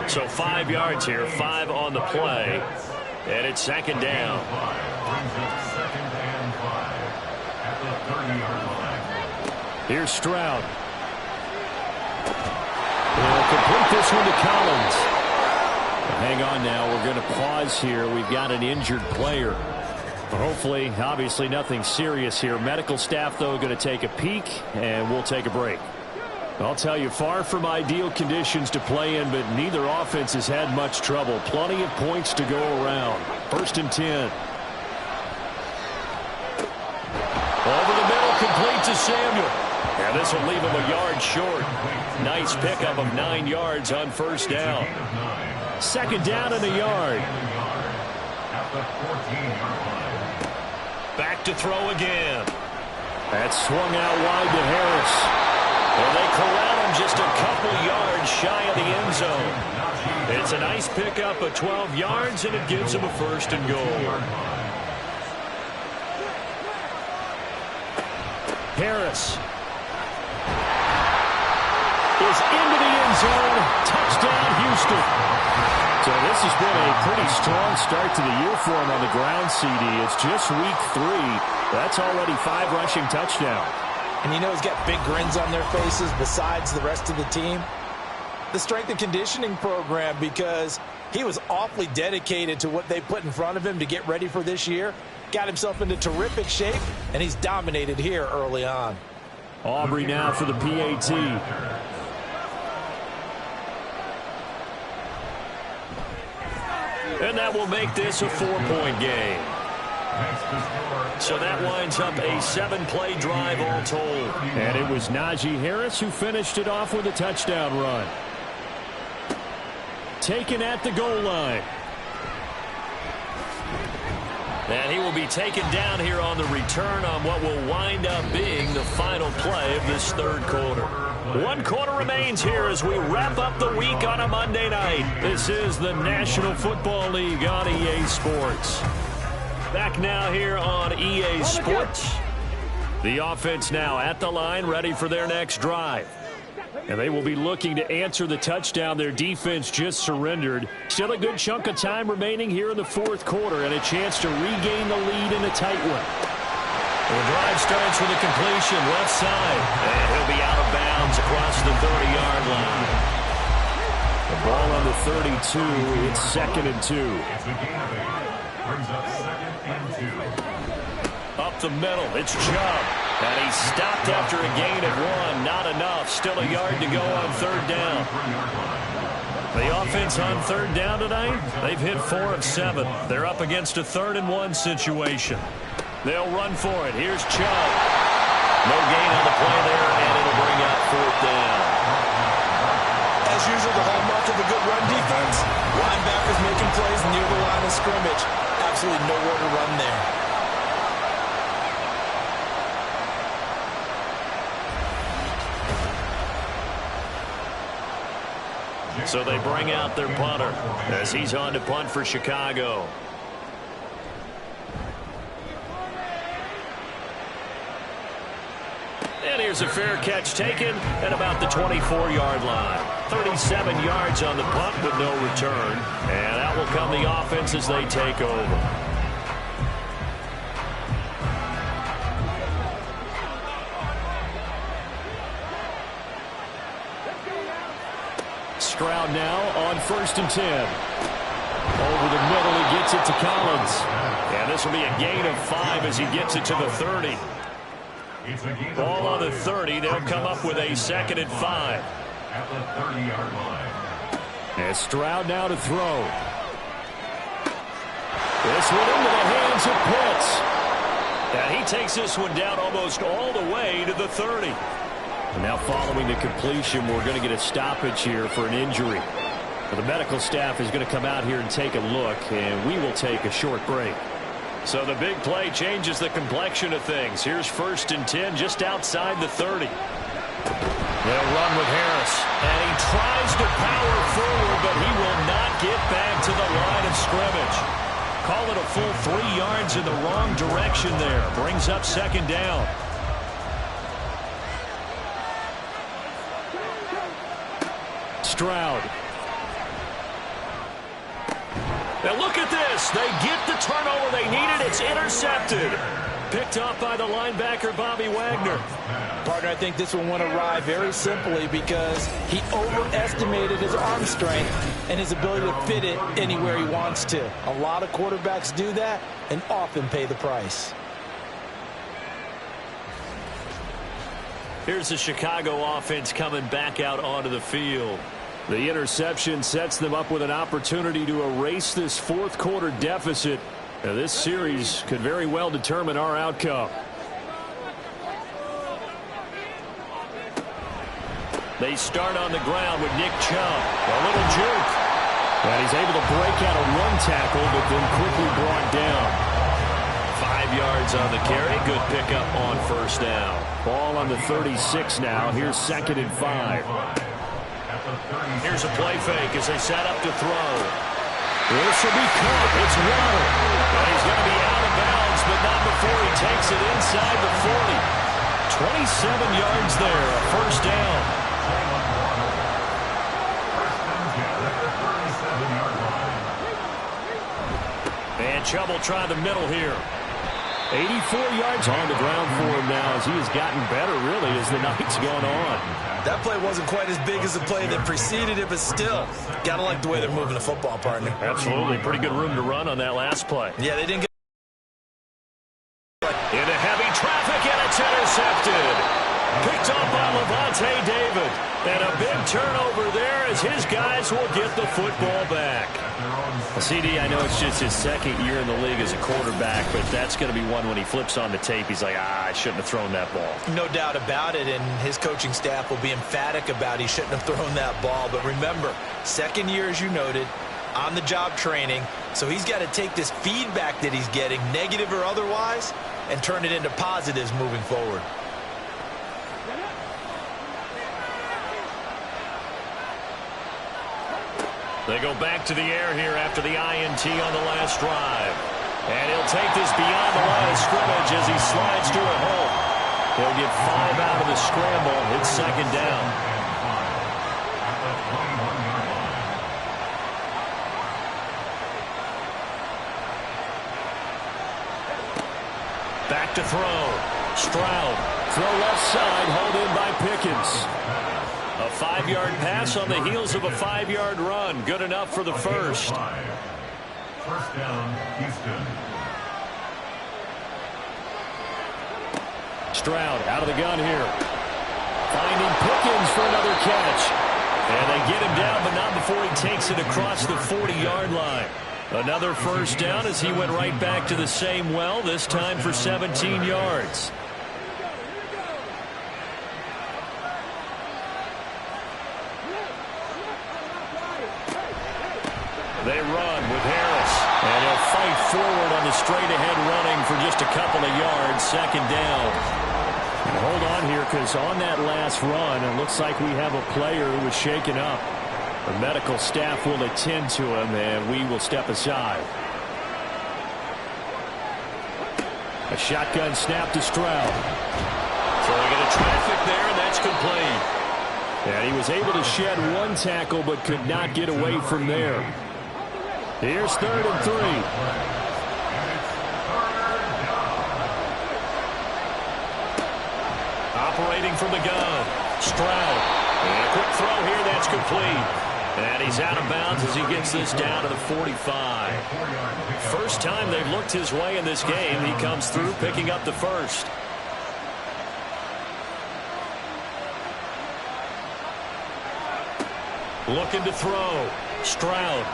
So 5 yards here, 5 on the play, and it's 2nd down. Here's Stroud. He'll complete this one to Collins. Hang on now. We're going to pause here. We've got an injured player. Hopefully, obviously nothing serious here. Medical staff, though, going to take a peek, and we'll take a break. I'll tell you, far from ideal conditions to play in, but neither offense has had much trouble. Plenty of points to go around. 1st and 10. Over the middle, complete to Samuel. And this will leave him a yard short. Nice pickup of 9 yards on 1st down. 2nd down and a yard. Back to throw again. That swung out wide to Harris. And they corral him just a couple yards shy of the end zone. It's a nice pickup of 12 yards, and it gives him a 1st and goal. Harris is into the end zone. Touchdown, Houston. So this has been a pretty strong start to the year for him on the ground, CD. It's just week 3. That's already 5 rushing touchdowns. And you know he's got big grins on their faces besides the rest of the team. The strength and conditioning program, because he was awfully dedicated to what they put in front of him to get ready for this year. Got himself into terrific shape, and he's dominated here early on. Aubrey now for the PAT. And that will make this a 4-point game. So that winds up a 7-play drive all told. And it was Najee Harris who finished it off with a touchdown run. Taken at the goal line. And he will be taken down here on the return on what will wind up being the final play of this 3rd quarter. 1 quarter remains here as we wrap up the week on a Monday night. This is the National Football League on EA Sports. Back now here on EA Sports. The offense now at the line, ready for their next drive. And they will be looking to answer the touchdown their defense just surrendered. Still a good chunk of time remaining here in the 4th quarter and a chance to regain the lead in a tight one. The drive starts with a completion left side. And he'll be out of bounds across the 30-yard line. The ball on the 32. It's 2nd and 2. Brings up 2nd and 2. Up the middle. It's Chubb. And he stopped after a gain of 1. Not enough. Still a yard to go on 3rd down. The offense on 3rd down tonight, they've hit 4 of 7. They're up against a 3rd and 1 situation. They'll run for it. Here's Chubb. No gain on the play there, and it'll bring up 4th down. As usual, the hallmark of a good run defense, linebackers making plays near the line of scrimmage. Absolutely nowhere to run there. So they bring out their punter as he's on to punt for Chicago. And here's a fair catch taken at about the 24-yard line. 37 yards on the punt with no return. And out will come the offense as they take over. Stroud now on 1st and 10. Over the middle, he gets it to Collins. And this will be a gain of 5 as he gets it to the 30. Ball on the 30. They'll come up with a 2nd and 5. At the 30-yard line. And Stroud now to throw. This one into the hands of Pitts. And he takes this one down almost all the way to the 30. And now following the completion, we're going to get a stoppage here for an injury. But the medical staff is going to come out here and take a look, and we will take a short break. So the big play changes the complexion of things. Here's 1st and 10 just outside the 30. They'll run with Harris. And he tries to power forward, but he will not get back to the line of scrimmage. Call it a full 3 yards in the wrong direction there. Brings up 2nd down. Stroud. Now look at this. They get the turnover they needed. It's intercepted. Picked off by the linebacker, Bobby Wagner. Partner, I think this one went awry very simply because he overestimated his arm strength and his ability to fit it anywhere he wants to. A lot of quarterbacks do that and often pay the price. Here's the Chicago offense coming back out onto the field. The interception sets them up with an opportunity to erase this fourth quarter deficit. Now, this series could very well determine our outcome. They start on the ground with Nick Chubb. A little juke. And he's able to break out a run tackle, but then quickly brought down. 5 yards on the carry. Good pickup on first down. Ball on the 36 now. Here's 2nd and 5. Here's a play fake as they set up to throw. This will be caught. It's Waddle. And he's going to be out of bounds, but not before he takes it inside the 40. 27 yards there, a first down. And Chubb will try the middle here. 84 yards on the ground for him now as he has gotten better, really, as the night's gone on. That play wasn't quite as big as the play that preceded it, but still, gotta like the way they're moving the football, partner. Absolutely. Pretty good room to run on that last play. Yeah, they didn't get into heavy traffic, and it's intercepted. Picked up by Lavonte David. And a big turnover there as his guys will get the football back. CD, I know it's just his second year in the league as a quarterback, but that's going to be one when he flips on the tape. He's like, I shouldn't have thrown that ball. No doubt about it, and his coaching staff will be emphatic about he shouldn't have thrown that ball. But remember, second year, as you noted, on-the-job training, so he's got to take this feedback that he's getting, negative or otherwise, and turn it into positives moving forward. They go back to the air here after the INT on the last drive. And he'll take this beyond the line of scrimmage as he slides to a hole. He'll get 5 out of the scramble. It's 2nd down. Back to throw. Stroud. Throw left side, hauled in by Pickens. A 5-yard pass on the heels of a 5-yard run. Good enough for the first. First down, Houston. Stroud out of the gun here. Finding Pickens for another catch. And they get him down, but not before he takes it across the 40-yard line. Another first down as he went right back to the same well, this time for 17 yards. They run with Harris, and he'll fight forward on the straight-ahead running for just a couple of yards. 2nd down. And hold on here, because on that last run, it looks like we have a player who was shaken up. The medical staff will attend to him, and we will step aside. A shotgun snap to Stroud. Throwing into traffic there, and that's complete. And he was able to shed one tackle, but could not get away from there. Here's 3rd and 3. Operating from the gun. Stroud. And a quick throw here. That's complete. And he's out of bounds as he gets this down to the 45. First time they've looked his way in this game. He comes through picking up the first. Looking to throw. Stroud.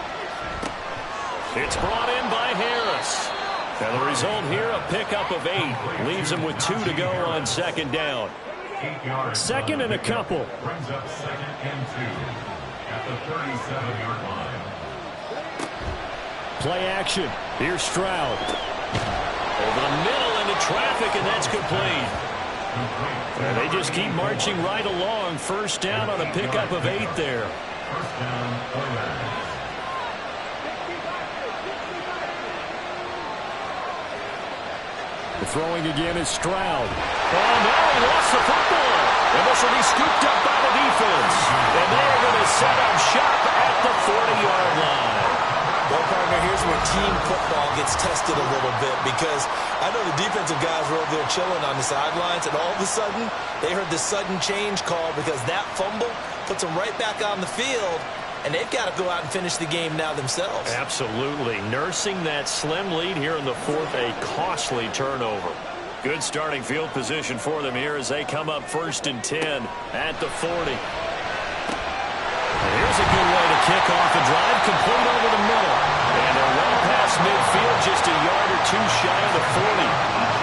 It's brought in by Harris. And the result here, a pickup of 8. Leaves him with 2 to go on 2nd down. 2nd and a couple. Brings up 2nd and 2 at the 37-yard line. Play action. Here's Stroud. Over the middle into traffic, and that's complete. And they just keep marching right along. First down on a pickup of 8 there. First down, Oilers. The throwing again is Stroud. Oh, no, he lost the football. And this will be scooped up by the defense. And they're going to set up shop at the 40-yard line. Well, partner, here's where team football gets tested a little bit because I know the defensive guys were over there chilling on the sidelines, and all of a sudden, they heard the sudden change call because that fumble puts them right back on the field, and they've got to go out and finish the game now themselves. Absolutely. Nursing that slim lead here in the fourth, a costly turnover. Good starting field position for them here as they come up 1st and 10 at the 40. Here's a good way to kick off the drive, complete over the middle. And they're well past midfield, just a yard or two shy of the 40.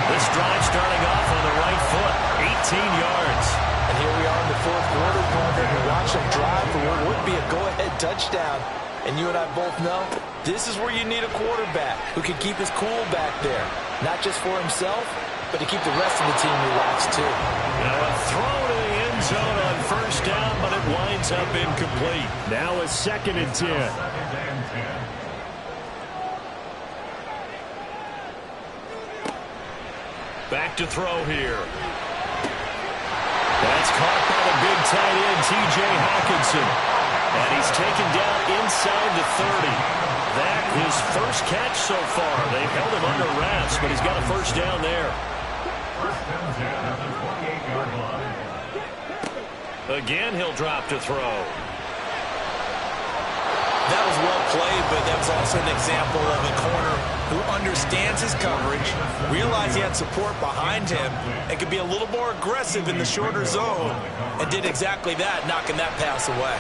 This drive starting off on the right foot, 18 yards. And here we are in the fourth quarter, partner, and watch them drive for what would be a go-ahead touchdown. And you and I both know this is where you need a quarterback who can keep his cool back there, not just for himself, but to keep the rest of the team relaxed too. Now a throw to the end zone on 1st down, but it winds up incomplete. Now a 2nd and 10. Back to throw here. That's caught by the big tight end, T.J. Hockenson. And he's taken down inside the 30. That his first catch so far. They've held him under wraps, but he's got a 1st down there. Again, he'll drop to throw. That was well played, but that was also an example of a corner who understands his coverage, realized he had support behind him, and could be a little more aggressive in the shorter zone, and did exactly that, knocking that pass away.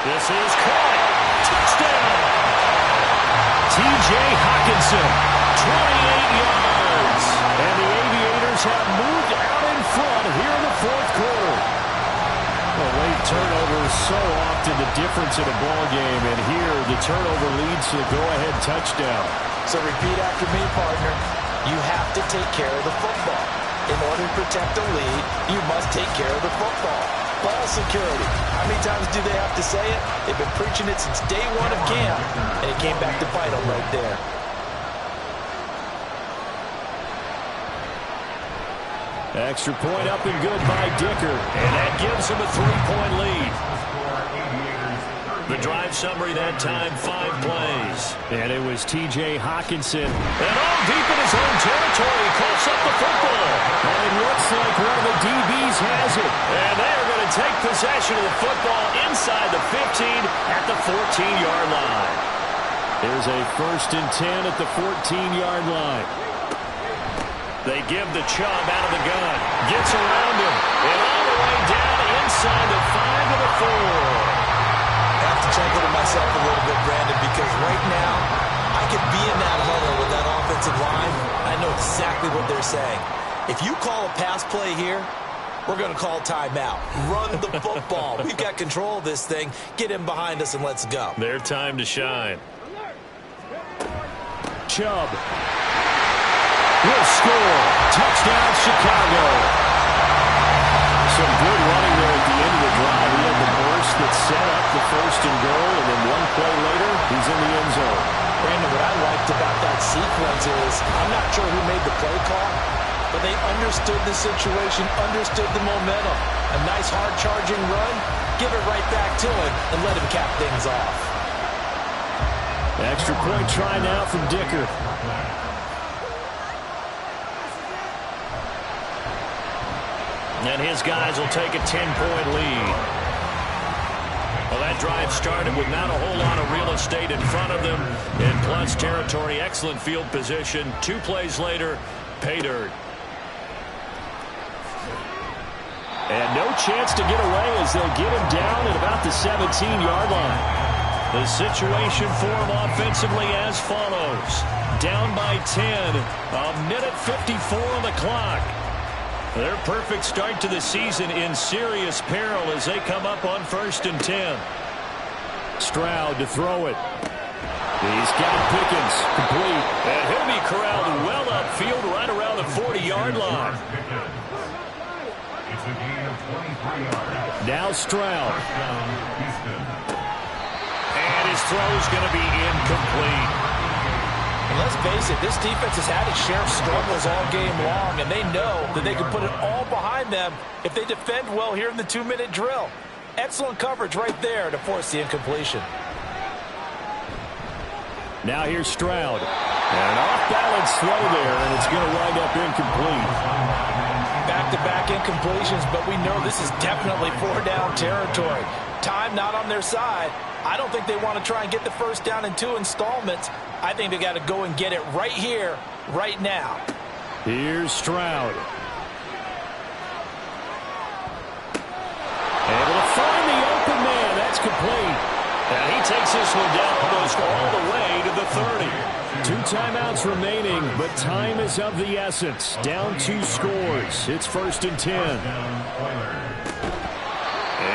This is caught. Touchdown! T.J. Hockenson, 28 yards. And the Aviators have moved out in front here in the fourth quarter. Well, late turnovers so often the difference in a ball game, and here the turnover leads to the go-ahead touchdown. So repeat after me, partner. You have to take care of the football. In order to protect the lead, you must take care of the football. Ball security. How many times do they have to say it? They've been preaching it since day one of camp, and it came back to bite them right there. Extra point up and good by Dicker. And that gives him a 3-point lead. The drive summary that time, 5 plays. And it was T.J. Hockenson. And all deep in his own territory, he coughs up the football. And it looks like one of the DBs has it. And they are going to take possession of the football inside the 15 at the 14-yard line. There's a 1st and 10 at the 14-yard line. They give the Chubb out of the gun. Gets around him. And all the way down inside the 5 to the 4. I have to chuckle to myself a little bit, Brandon, because right now I could be in that huddle with that offensive line. I know exactly what they're saying. If you call a pass play here, we're going to call timeout. Run the football. We've got control of this thing. Get him behind us and let's go. Their time to shine. Chubb will score. Touchdown, Chicago. Some good running there at the end of the drive. He had the burst that set up the 1st and goal, and then one play later, he's in the end zone. Brandon, what I liked about that sequence is I'm not sure who made the play call, but they understood the situation, understood the momentum. A nice hard-charging run, give it right back to him, and let him cap things off. Extra point try now from Dicker. And his guys will take a 10-point lead. Well, that drive started with not a whole lot of real estate in front of them. In plus territory, excellent field position. 2 plays later, pay dirt. And no chance to get away as they'll get him down at about the 17-yard line. The situation for him offensively as follows. Down by 10, a minute 54 on the clock. Their perfect start to the season in serious peril as they come up on 1st and 10. Stroud to throw it. He's got Pickens complete. And he'll be corralled well upfield right around the 40-yard line. It's a gain of 23 yards. Now Stroud. And his throw is going to be incomplete. And let's face it, this defense has had its share of struggles all game long, and they know that they can put it all behind them if they defend well here in the 2-minute drill. Excellent coverage right there to force the incompletion. Now here's Stroud. An off-balance throw there, and it's going to wind up incomplete. Back-to-back incompletions, but we know this is definitely 4-down territory. Time not on their side. I don't think they want to try and get the first down in 2 installments. I think they got to go and get it right here, right now. Here's Stroud. Able to find the open man. That's complete. And he takes this one down almost all the way to the 30. 2 timeouts remaining, but time is of the essence. Down 2 scores. It's 1st and 10.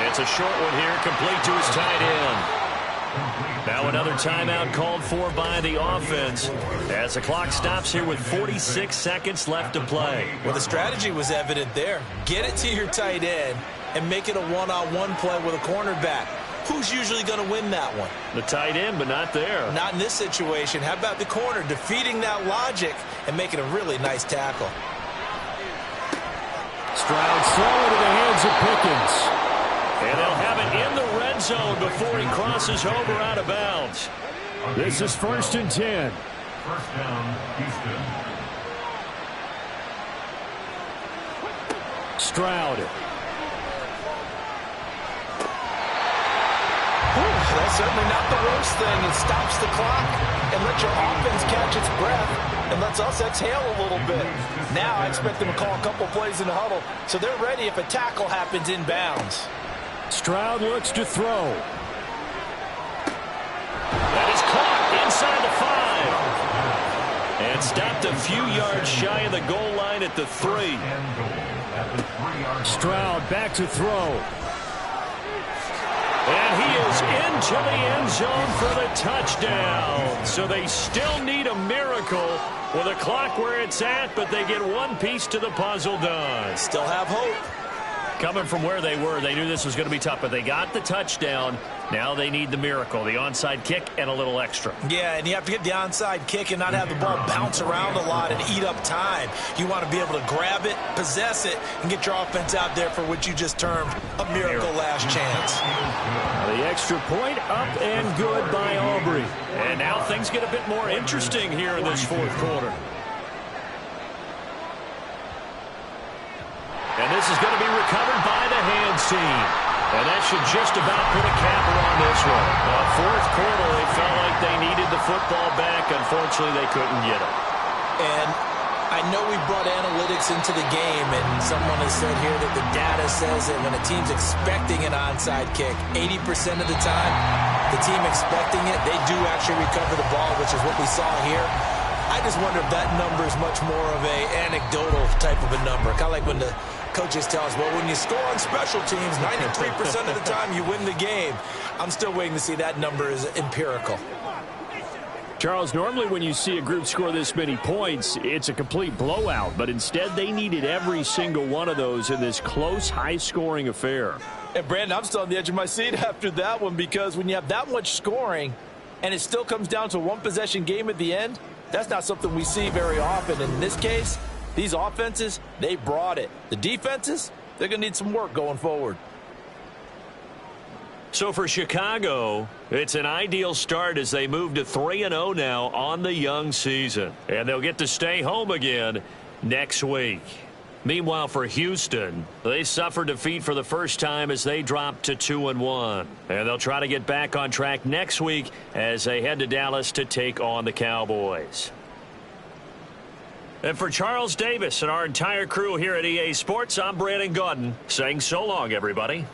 It's a short one here, complete to his tight end. Now another timeout called for by the offense as the clock stops here with 46 seconds left to play. Well, the strategy was evident there. Get it to your tight end and make it a one-on-one play with a cornerback. Who's usually going to win that one? The tight end, but not there. Not in this situation. How about the corner defeating that logic and making a really nice tackle? Stroud throw into the hands of Pickens. And they'll have it in the red zone before he crosses over out of bounds. This is 1st and 10. First down, Houston. Stroud. That's certainly not the worst thing. It stops the clock and lets your offense catch its breath and lets us exhale a little bit. Now I expect them to call a couple plays in the huddle so they're ready if a tackle happens inbounds. Stroud looks to throw. That is caught inside the 5. And stopped a few yards shy of the goal line at the 3. Stroud back to throw. And he is into the end zone for the touchdown. So they still need a miracle with a clock where it's at, but they get one piece to the puzzle done. Still have hope. Coming from where they were, they knew this was going to be tough, but they got the touchdown. Now they need the miracle, the onside kick and a little extra. Yeah, and you have to get the onside kick and not have the ball bounce around a lot and eat up time. You want to be able to grab it, possess it, and get your offense out there for what you just termed a miracle last chance. The extra point up and good by Aubrey. And now things get a bit more interesting here in this 4th quarter. And this is going to be recovered by the hands team. And that should just about put a capper on this one. 4th quarter, they felt like they needed the football back. Unfortunately, they couldn't get it. And I know we brought analytics into the game, and someone has said here that the data says that when a team's expecting an onside kick, 80% of the time, the team expecting it, they do actually recover the ball, which is what we saw here. I just wonder if that number is much more of a anecdotal type of a number. Kind of like when the coaches tell us, well, when you score on special teams, 93% of the time you win the game. I'm still waiting to see that number is empirical. Charles, normally when you see a group score this many points, it's a complete blowout. But instead, they needed every single one of those in this close, high-scoring affair. And, Brandon, I'm still on the edge of my seat after that one because when you have that much scoring and it still comes down to a one-possession game at the end, that's not something we see very often. And in this case, these offenses, they brought it. The defenses, they're going to need some work going forward. So for Chicago, it's an ideal start as they move to 3-0 now on the young season. And they'll get to stay home again next week. Meanwhile, for Houston, they suffered defeat for the first time as they dropped to 2-1. And they'll try to get back on track next week as they head to Dallas to take on the Cowboys. And for Charles Davis and our entire crew here at EA Sports, I'm Brandon Gaudin saying so long, everybody.